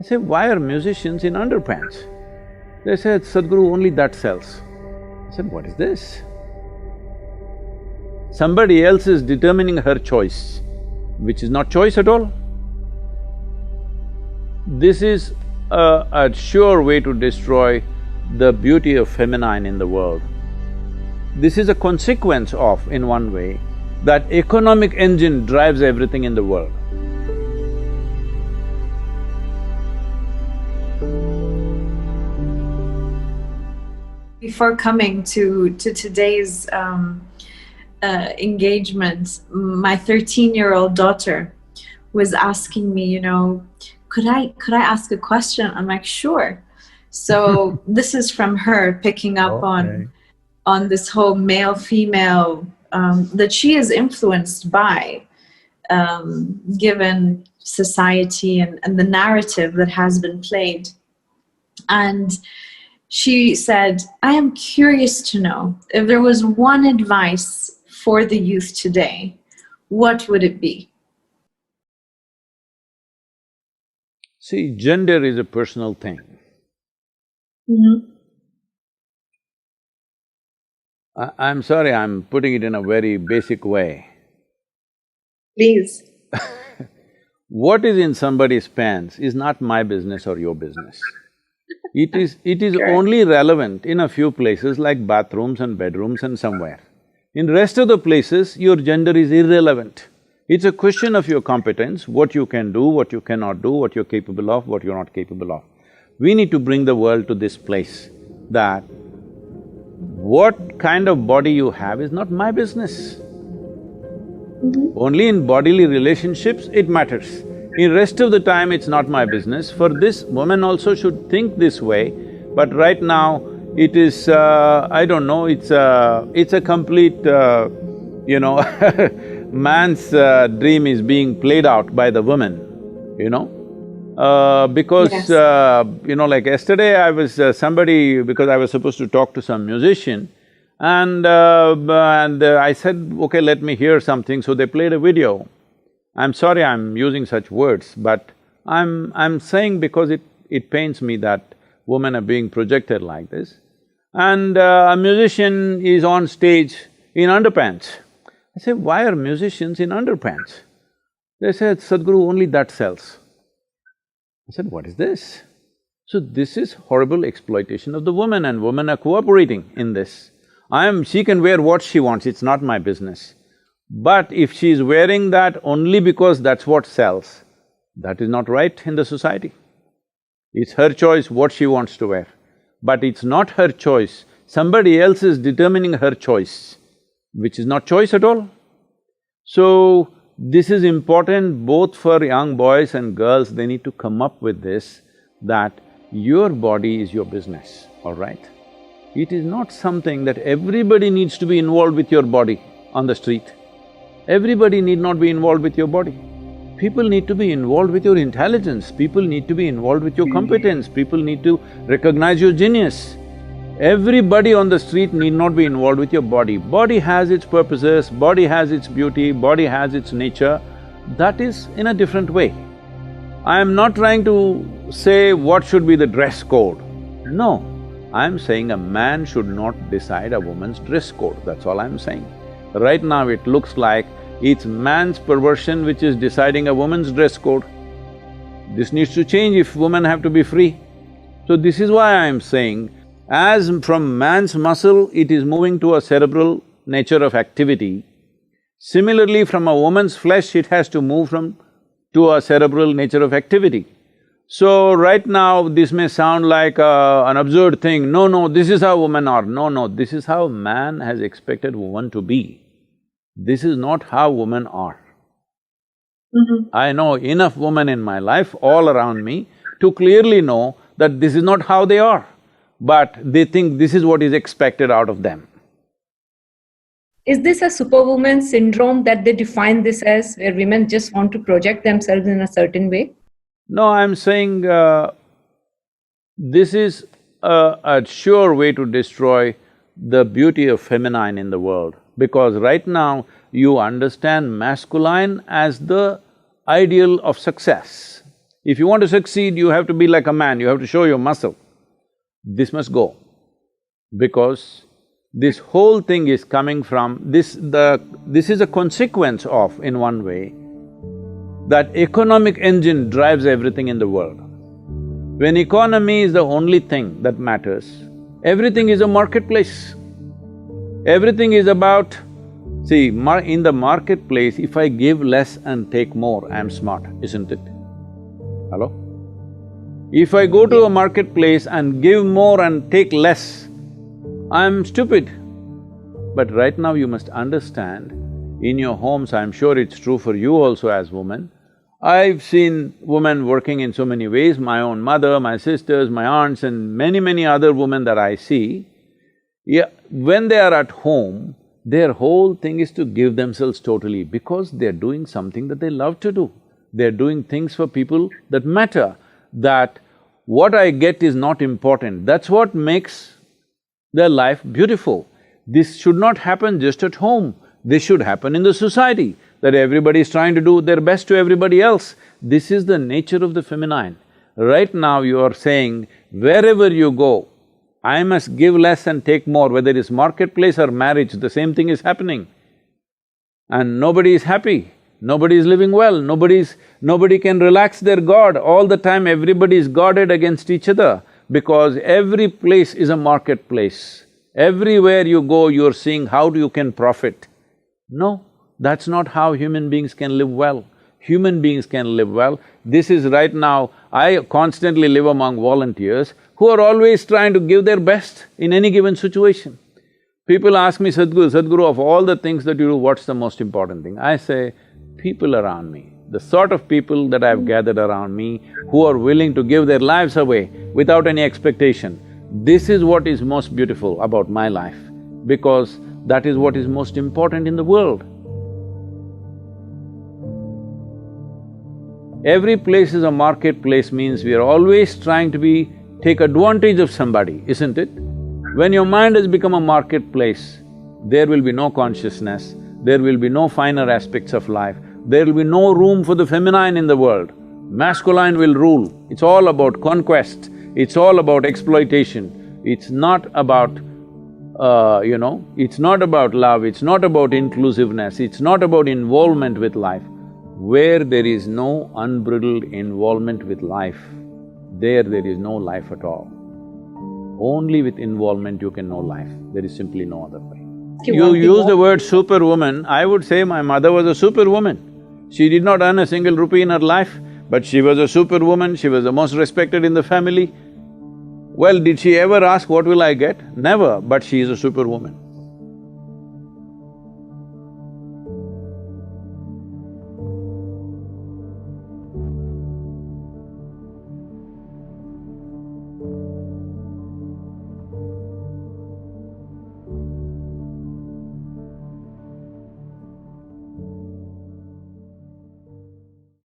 I say, why are musicians in underpants? They said, Sadhguru, only that sells. I said, what is this? Somebody else is determining her choice, which is not choice at all. This is a sure way to destroy the beauty of feminine in the world. This is a consequence of, in one way, that economic engine drives everything in the world. Before coming to today's engagement, my 13-year-old daughter was asking me, could I ask a question? I'm like, sure. So this is from her picking up on this whole male-female that she is influenced by, given society and the narrative that has been played. And she said, I am curious to know if there was one advice for the youth today, what would it be? See, gender is a personal thing. I'm sorry, I'm putting it in a very basic way. Please. What is in somebody's pants is not my business or your business. It is only relevant in a few places like bathrooms and bedrooms and somewhere. In rest of the places, your gender is irrelevant. It's a question of your competence, what you can do, what you cannot do, what you're capable of, what you're not capable of. We need to bring the world to this place that what kind of body you have is not my business. Only in bodily relationships it matters. In rest of the time, it's not my business. For this, women also should think this way, but right now, it is… I don't know, it's a complete… man's dream is being played out by the woman, because… Yes. Like yesterday I was… because I was supposed to talk to some musician, and I said, okay, let me hear something, so they played a video. I'm sorry I'm using such words, but I'm saying because it pains me that women are being projected like this. And a musician is on stage in underpants. I say, why are musicians in underpants? They said, Sadhguru, only that sells. I said, what is this? So this is horrible exploitation of the woman, and women are cooperating in this. She can wear what she wants, it's not my business. But if she is wearing that only because that's what sells, that is not right in the society. It's her choice what she wants to wear, but it's not her choice. Somebody else is determining her choice, which is not choice at all. So, this is important both for young boys and girls, they need to come up with this, that your body is your business, all right? It is not something that everybody needs to be involved with your body on the street. Everybody need not be involved with your body. People need to be involved with your intelligence, people need to be involved with your competence, people need to recognize your genius. Everybody on the street need not be involved with your body. Body has its purposes, body has its beauty, body has its nature, that is in a different way. I am not trying to say what should be the dress code. No, I am saying a man should not decide a woman's dress code, that's all I am saying. Right now it looks like it's man's perversion which is deciding a woman's dress code. This needs to change if women have to be free. So this is why I am saying, as from man's muscle it is moving to a cerebral nature of activity, similarly from a woman's flesh it has to move to a cerebral nature of activity. So right now this may sound like an absurd thing, no, this is how women are, no, this is how man has expected woman to be. This is not how women are. I know enough women in my life, all around me, to clearly know that this is not how they are, but they think this is what is expected out of them. Is this a superwoman syndrome that they define this as, where women just want to project themselves in a certain way? No, I'm saying this is a sure way to destroy the beauty of feminine in the world, because right now you understand masculine as the ideal of success. If you want to succeed, you have to be like a man, you have to show your muscle. This must go, because this whole thing is coming from this… this is a consequence of, in one way, that economic engine drives everything in the world. When economy is the only thing that matters, everything is a marketplace. Everything is about… See, in the marketplace, if I give less and take more, I'm smart, isn't it? Hello? If I go to a marketplace and give more and take less, I'm stupid. But right now you must understand, in your homes, I'm sure it's true for you also as women, I've seen women working in so many ways, my own mother, my sisters, my aunts and many other women that I see, yeah, when they are at home, their whole thing is to give themselves totally because they're doing something that they love to do. They're doing things for people that matter, that what I get is not important. That's what makes their life beautiful. This should not happen just at home, this should happen in the society, that everybody is trying to do their best to everybody else. This is the nature of the feminine. Right now you are saying, wherever you go, I must give less and take more, whether it's marketplace or marriage, the same thing is happening. And nobody is happy, nobody is living well, nobody can relax their guard. All the time everybody is guarded against each other, because every place is a marketplace. Everywhere you go, you're seeing how you can profit. No, that's not how human beings can live well. Human beings can live well. This is right now, I constantly live among volunteers who are always trying to give their best in any given situation. People ask me, Sadhguru, of all the things that you do, what's the most important thing? I say, people around me, the sort of people that I've gathered around me who are willing to give their lives away without any expectation. This is what is most beautiful about my life, because that is what is most important in the world. Every place is a marketplace means we are always trying to take advantage of somebody, isn't it? When your mind has become a marketplace, there will be no consciousness, there will be no finer aspects of life, there will be no room for the feminine in the world. Masculine will rule. It's all about conquest, it's all about exploitation. It's not about, it's not about love, it's not about inclusiveness, it's not about involvement with life. Where there is no unbridled involvement with life, there is no life at all. Only with involvement you can know life, there is simply no other way. You use the word superwoman, I would say my mother was a superwoman. She did not earn a single rupee in her life, but she was a superwoman, she was the most respected in the family. Well, did she ever ask, what will I get? Never, but she is a superwoman.